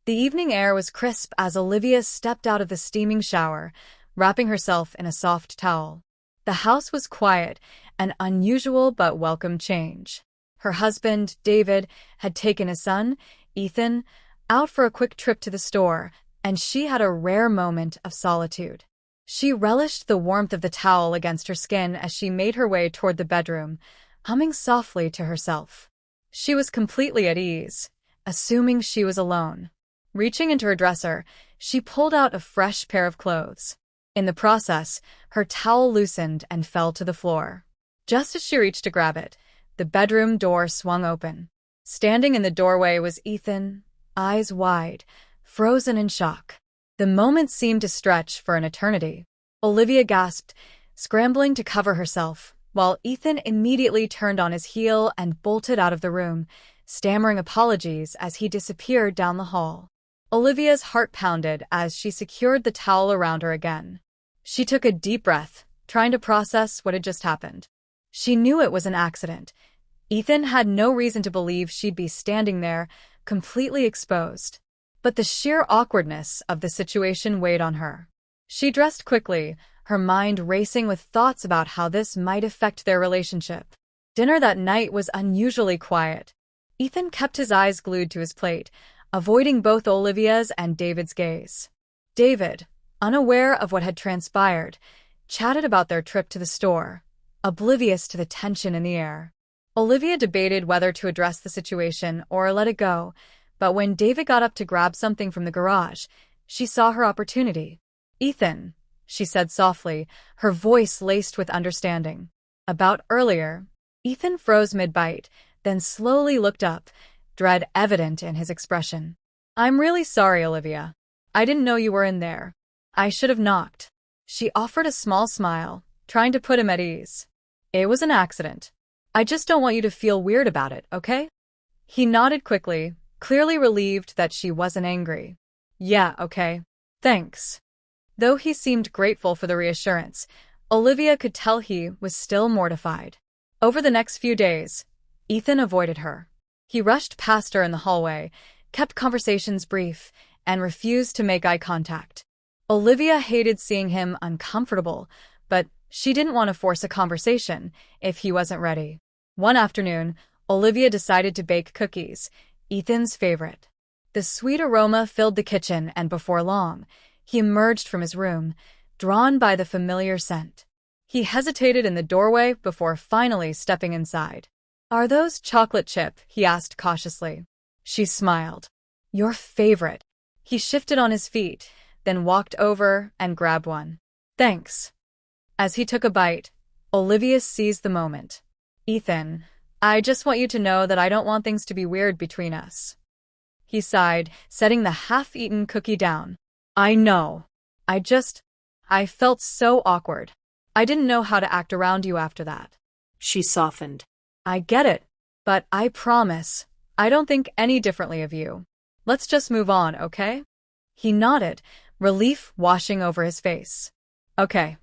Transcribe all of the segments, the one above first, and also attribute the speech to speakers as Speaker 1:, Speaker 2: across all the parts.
Speaker 1: The evening air was crisp as Olivia stepped out of the steaming shower, wrapping herself in a soft towel. The house was quiet, an unusual but welcome change. Her husband, David, had taken his son, Ethan, out for a quick trip to the store, and she had a rare moment of solitude. She relished the warmth of the towel against her skin as she made her way toward the bedroom, humming softly to herself. She was completely at ease, assuming she was alone. Reaching into her dresser, she pulled out a fresh pair of clothes. In the process, her towel loosened and fell to the floor. Just as she reached to grab it, the bedroom door swung open. Standing in the doorway was Ethan, eyes wide, frozen in shock. The moment seemed to stretch for an eternity. Olivia gasped, scrambling to cover herself, while Ethan immediately turned on his heel and bolted out of the room, stammering apologies as he disappeared down the hall. Olivia's heart pounded as she secured the towel around her again. She took a deep breath, trying to process what had just happened. She knew it was an accident. Ethan had no reason to believe she'd be standing there, completely exposed. But the sheer awkwardness of the situation weighed on her. She dressed quickly, her mind racing with thoughts about how this might affect their relationship. Dinner that night was unusually quiet. Ethan kept his eyes glued to his plate, avoiding both Olivia's and David's gaze. David, unaware of what had transpired, chatted about their trip to the store, oblivious to the tension in the air. Olivia debated whether to address the situation or let it go, but when David got up to grab something from the garage, she saw her opportunity. "Ethan," she said softly, her voice laced with understanding. "About earlier." Ethan froze mid-bite, then slowly looked up, dread evident in his expression. "I'm really sorry, Olivia. I didn't know you were in there. I should have knocked." She offered a small smile, trying to put him at ease. "It was an accident. I just don't want you to feel weird about it, okay?" He nodded quickly, clearly relieved that she wasn't angry. "Yeah, okay. Thanks." Though he seemed grateful for the reassurance, Olivia could tell he was still mortified. Over the next few days, Ethan avoided her. He rushed past her in the hallway, kept conversations brief, and refused to make eye contact. Olivia hated seeing him uncomfortable, but she didn't want to force a conversation if he wasn't ready. One afternoon, Olivia decided to bake cookies, Ethan's favorite. The sweet aroma filled the kitchen, and before long, he emerged from his room, drawn by the familiar scent. He hesitated in the doorway before finally stepping inside. "Are those chocolate chip?" he asked cautiously. She smiled. "Your favorite." He shifted on his feet, then walked over and grabbed one. "Thanks." As he took a bite, Olivia seized the moment. "Ethan, I just want you to know that I don't want things to be weird between us." He sighed, setting the half-eaten cookie down. "I know. I felt so awkward. I didn't know how to act around you after that."
Speaker 2: She softened.
Speaker 1: "I get it, but I promise, I don't think any differently of you. Let's just move on, okay?" He nodded, relief washing over his face. "Okay."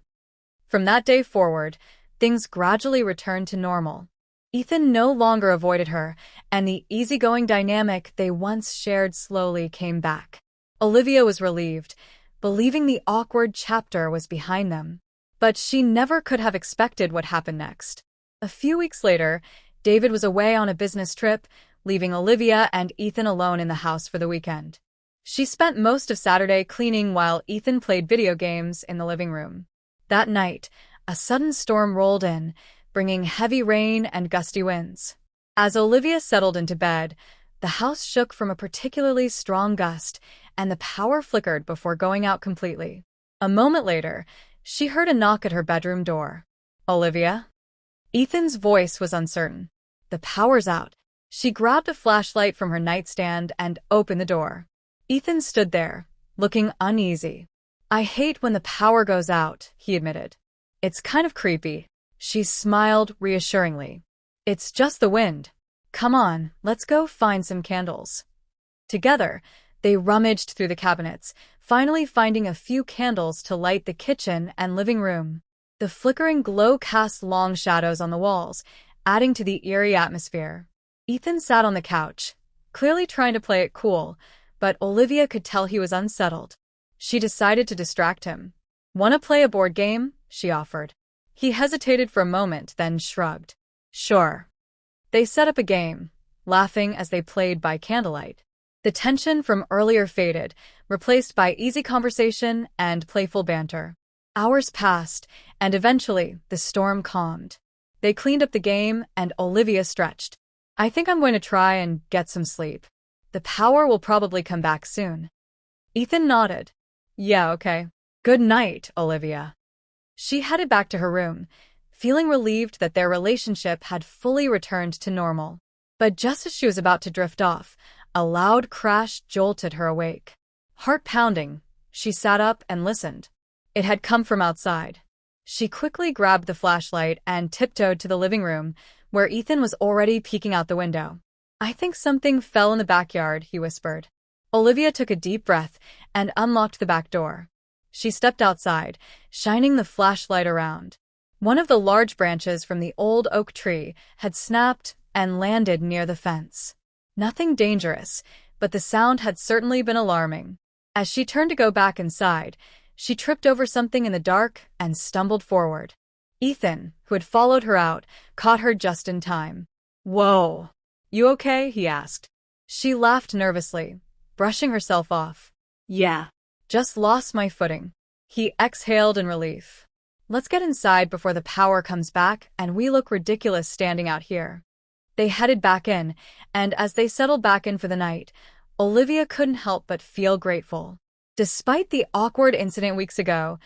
Speaker 1: From that day forward, things gradually returned to normal. Ethan no longer avoided her, and the easygoing dynamic they once shared slowly came back. Olivia was relieved, believing the awkward chapter was behind them. But she never could have expected what happened next. A few weeks later, David was away on a business trip, leaving Olivia and Ethan alone in the house for the weekend. She spent most of Saturday cleaning while Ethan played video games in the living room. That night, a sudden storm rolled in, bringing heavy rain and gusty winds. As Olivia settled into bed, the house shook from a particularly strong gust, and the power flickered before going out completely. A moment later, she heard a knock at her bedroom door. "Olivia?" Ethan's voice was uncertain. "The power's out." She grabbed a flashlight from her nightstand and opened the door. Ethan stood there, looking uneasy. "I hate when the power goes out," he admitted. "It's kind of creepy." She smiled reassuringly. "It's just the wind. Come on, let's go find some candles." Together, they rummaged through the cabinets, finally finding a few candles to light the kitchen and living room. The flickering glow cast long shadows on the walls, adding to the eerie atmosphere. Ethan sat on the couch, clearly trying to play it cool, but Olivia could tell he was unsettled. She decided to distract him. "Want to play a board game?" she offered. He hesitated for a moment, then shrugged. "Sure." They set up a game, laughing as they played by candlelight. The tension from earlier faded, replaced by easy conversation and playful banter. Hours passed, and eventually the storm calmed. They cleaned up the game, and Olivia stretched. "I think I'm going to try and get some sleep. The power will probably come back soon." Ethan nodded. "Yeah, okay. Good night, Olivia." She headed back to her room, feeling relieved that their relationship had fully returned to normal. But just as she was about to drift off, a loud crash jolted her awake. Heart pounding, she sat up and listened. It had come from outside. She quickly grabbed the flashlight and tiptoed to the living room, where Ethan was already peeking out the window. "I think something fell in the backyard," he whispered. Olivia took a deep breath and unlocked the back door. She stepped outside, shining the flashlight around. One of the large branches from the old oak tree had snapped and landed near the fence. Nothing dangerous, but the sound had certainly been alarming. As she turned to go back inside, she tripped over something in the dark and stumbled forward. Ethan, who had followed her out, caught her just in time. "Whoa. You okay?" he asked. She laughed nervously, brushing herself off. "Yeah. Just lost my footing." He exhaled in relief. "Let's get inside before the power comes back and we look ridiculous standing out here." They headed back in, and as they settled back in for the night, Olivia couldn't help but feel grateful. Despite the awkward incident weeks ago,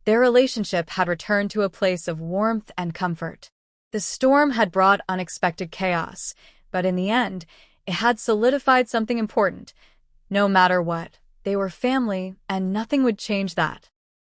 Speaker 1: their relationship had returned to a place of warmth and comfort. The storm had brought unexpected chaos, but in the end, it had solidified something important. No matter what, they were family, and nothing would change that.